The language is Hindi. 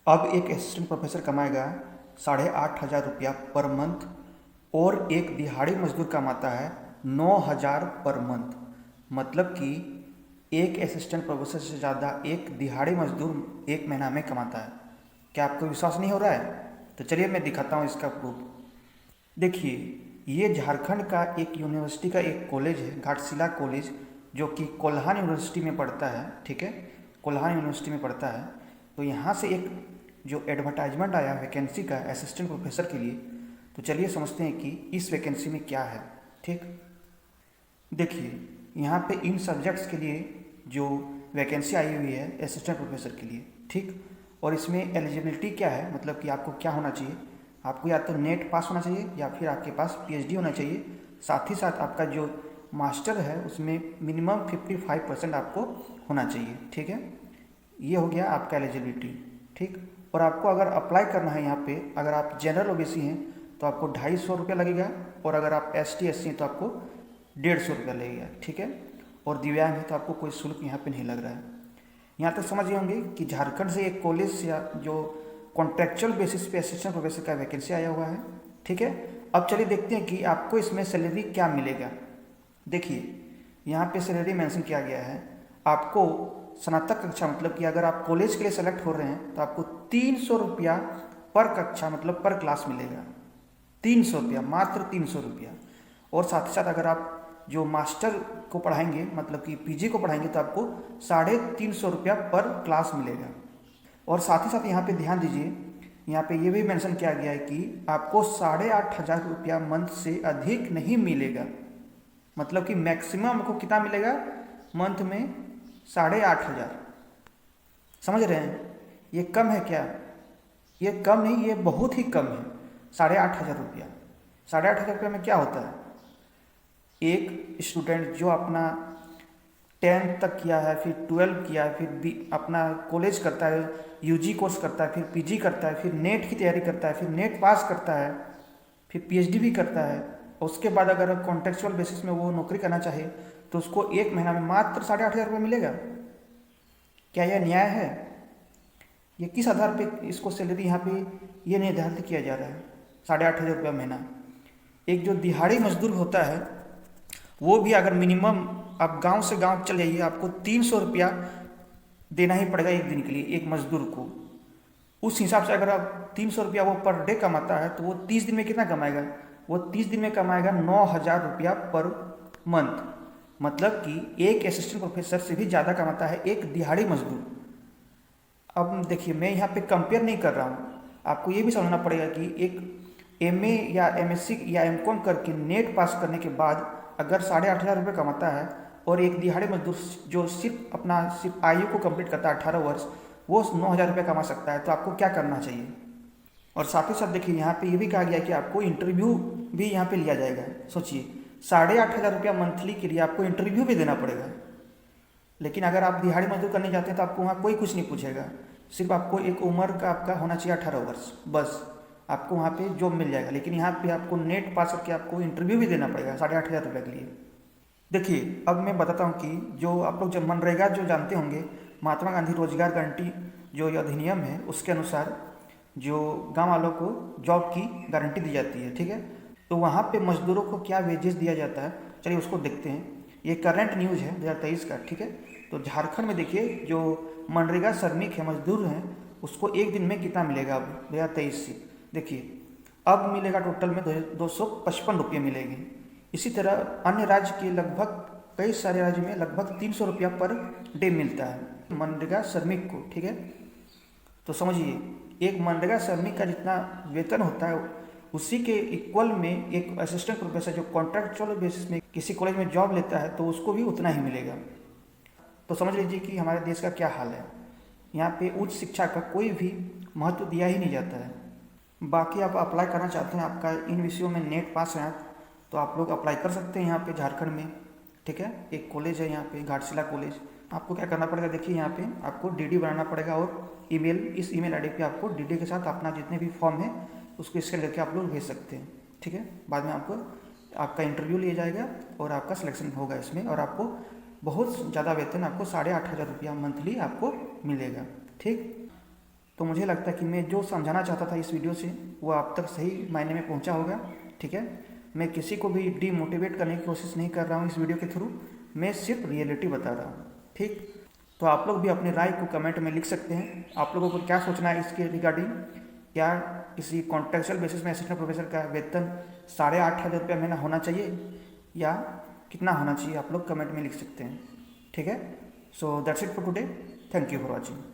अब एक असिस्टेंट प्रोफेसर कमाएगा 8,500 रुपया पर मंथ और एक दिहाड़ी मजदूर कमाता है 9,000 पर मंथ। मतलब कि एक असिस्टेंट प्रोफेसर से ज़्यादा एक दिहाड़ी मजदूर एक महीना में कमाता है। क्या आपको विश्वास नहीं हो रहा है? तो चलिए मैं दिखाता हूँ इसका प्रूफ। देखिए, ये झारखंड का एक यूनिवर्सिटी का एक कॉलेज है, घाटशिला कॉलेज, जो कि कोल्हान यूनिवर्सिटी में पढ़ता है। ठीक है, कोल्हान यूनिवर्सिटी में पढ़ता है। तो यहाँ से एक जो एडवर्टाइजमेंट आया वैकेंसी का असिस्टेंट प्रोफेसर के लिए, तो चलिए समझते हैं कि इस वैकेंसी में क्या है। ठीक, देखिए यहाँ पे इन सब्जेक्ट्स के लिए जो वैकेंसी आई हुई है असिस्टेंट प्रोफेसर के लिए। ठीक, और इसमें एलिजिबिलिटी क्या है, मतलब कि आपको क्या होना चाहिए। आपको या तो नेट पास होना चाहिए या फिर आपके पास पीएचडी होना चाहिए। साथ ही साथ आपका जो मास्टर है उसमें मिनिमम 55% आपको होना चाहिए। ठीक है, ये हो गया आपका एलिजिबिलिटी। ठीक, और आपको अगर अप्लाई करना है यहाँ पे, अगर आप जनरल ओबीसी हैं तो आपको 250 रुपया लगेगा, और अगर आप ST SC हैं तो आपको 150 रुपया लगेगा। ठीक है, और दिव्यांग है तो आपको कोई शुल्क यहाँ पे नहीं लग रहा है। यहाँ तक समझ गए होंगे कि झारखंड से एक कॉलेज से जो कॉन्ट्रेक्चुअल बेसिस पे असिस्टेंट प्रोफेसर का वैकेंसी आया हुआ है। ठीक है, अब चलिए देखते हैं कि आपको इसमें सैलरी क्या मिलेगा। देखिए यहाँ पे सैलरी मेंशन किया गया है। आपको स्नातक कक्षा, मतलब कि अगर आप कॉलेज के लिए सेलेक्ट हो रहे हैं तो आपको 300 रुपया पर कक्षा, मतलब पर क्लास मिलेगा। 300 रुपया, मात्र 300 रुपया। और साथ ही साथ अगर आप जो मास्टर को पढ़ाएंगे, मतलब कि PG को पढ़ाएंगे, तो आपको 350 रुपया पर क्लास मिलेगा। और साथ ही साथ यहाँ पे ध्यान दीजिए, यहाँ पे ये भी मेंशन किया गया है कि आपको 8,500 रुपया मंथ से अधिक नहीं मिलेगा। मतलब कि मैक्सिमम आपको कितना मिलेगा मंथ में? 8,500। समझ रहे हैं? ये कम है क्या? ये कम नहीं, ये बहुत ही कम है। 8,500 रुपया। 8,500 रुपये में क्या होता है? एक स्टूडेंट जो अपना 10th तक किया है, फिर 12 किया है, फिर अपना कॉलेज करता है, UG कोर्स करता है, फिर PG करता है, फिर नेट की तैयारी करता है, फिर नेट पास करता है, फिर PhD भी करता है, और उसके बाद अगर कॉन्ट्रेक्चुअल बेसिस में वो नौकरी करना चाहे तो उसको एक महीना में मात्र 8,500 रुपये मिलेगा। क्या यह न्याय है? ये किस आधार पे इसको सैलरी यहाँ पे ये निर्धारित किया जा रहा है 8,500 रुपया महीना? एक जो दिहाड़ी मजदूर होता है वो भी अगर मिनिमम आप गांव से गांव चल जाइए, आपको 300 रुपया देना ही पड़ेगा एक दिन के लिए एक मजदूर को। उस हिसाब से अगर आप 300 रुपया वो पर डे कमाता है तो वो 30 दिन में कितना कमाएगा? वो 30 दिन में कमाएगा 9,000 रुपया पर मंथ। मतलब कि एक असिस्टेंट प्रोफेसर से भी ज़्यादा कमाता है एक दिहाड़ी मजदूर। अब देखिए, मैं यहाँ पे कंपेयर नहीं कर रहा हूँ, आपको ये भी समझना पड़ेगा कि एक MA या MSc या MCOM करके नेट पास करने के बाद अगर 8,500 रुपये कमाता है, और एक दिहाड़ी मजदूर जो सिर्फ आयु को कंप्लीट करता है 18 वर्ष, वो 9,000 रुपये कमा सकता है, तो आपको क्या करना चाहिए? और साथ ही साथ देखिए, यहाँ पे ये भी कहा गया है कि आपको इंटरव्यू भी यहाँ पे लिया जाएगा। सोचिए, 8,500 रुपया मंथली के लिए आपको इंटरव्यू भी देना पड़ेगा। लेकिन अगर आप दिहाड़ी मजदूर करने जाते हैं तो आपको वहाँ कोई कुछ नहीं पूछेगा, सिर्फ आपको एक उम्र का आपका होना चाहिए 18 वर्ष, बस आपको वहाँ पे जॉब मिल जाएगा। लेकिन यहाँ पे आपको नेट पास करके आपको इंटरव्यू भी देना पड़ेगा 8,500 रुपये के लिए। देखिए, अब मैं बताता हूँ कि जो आप लोग जब मनरेगा जो जानते होंगे, महात्मा गांधी रोजगार गारंटी जो ये अधिनियम है, उसके अनुसार जो गांव वालों को जॉब की गारंटी दी जाती है। ठीक है, तो वहाँ पे मजदूरों को क्या वेजेस दिया जाता है, चलिए उसको देखते हैं। ये करंट न्यूज़ है 2023 का। ठीक है, तो झारखंड में देखिए जो मनरेगा श्रमिक है, मजदूर हैं, उसको एक दिन में कितना मिलेगा अब 2023 से? देखिए, अब मिलेगा टोटल में 255 रुपये मिलेंगे। इसी तरह अन्य राज्य के लगभग, कई सारे राज्य में लगभग 300 रुपया पर डे मिलता है मनरेगा श्रमिक को। ठीक है, तो समझिए, एक मनरेगा श्रमिक का जितना वेतन होता है उसी के इक्वल में एक असिस्टेंट प्रोफेसर जो कॉन्ट्रैक्चुअल बेसिस में किसी कॉलेज में जॉब लेता है तो उसको भी उतना ही मिलेगा। तो समझ लीजिए कि हमारे देश का क्या हाल है। यहाँ पे उच्च शिक्षा का कोई भी महत्व दिया ही नहीं जाता है। बाकी आप अप्लाई करना चाहते हैं, आपका इन विषयों में नेट पास है तो आप लोग अप्लाई कर सकते हैं यहाँ पे झारखंड में। ठीक है, एक कॉलेज है यहाँ पे घाटशिला कॉलेज। आपको क्या करना पड़ेगा, देखिए यहाँ पे आपको DD बनाना पड़ेगा, और ईमेल, इस ईमेल ID पे आपको DD के साथ अपना जितने भी फॉर्म है उसको स्कैन करके आप लोग भेज सकते हैं। ठीक है, बाद में आपको आपका इंटरव्यू लिया जाएगा और आपका सिलेक्शन होगा इसमें, और आपको बहुत ज़्यादा वेतन, आपको 8,500 रुपया मंथली आपको मिलेगा। ठीक, तो मुझे लगता है कि मैं जो समझाना चाहता था इस वीडियो से वो आप तक सही मायने में पहुंचा होगा। ठीक है, मैं किसी को भी डीमोटिवेट करने की कोशिश नहीं कर रहा हूँ इस वीडियो के थ्रू, मैं सिर्फ रियलिटी बता रहा हूँ। ठीक, तो आप लोग भी अपनी राय को कमेंट में लिख सकते हैं। आप लोगों को क्या सोचना है इसके रिगार्डिंग? क्या किसी कॉन्ट्रेक्चुअल बेसिस में असिस्टेंट प्रोफेसर का वेतन 8,500 रुपया महीना होना चाहिए या कितना होना चाहिए? आप लोग कमेंट में लिख सकते हैं। ठीक है, so that's it for today. Thank you for watching.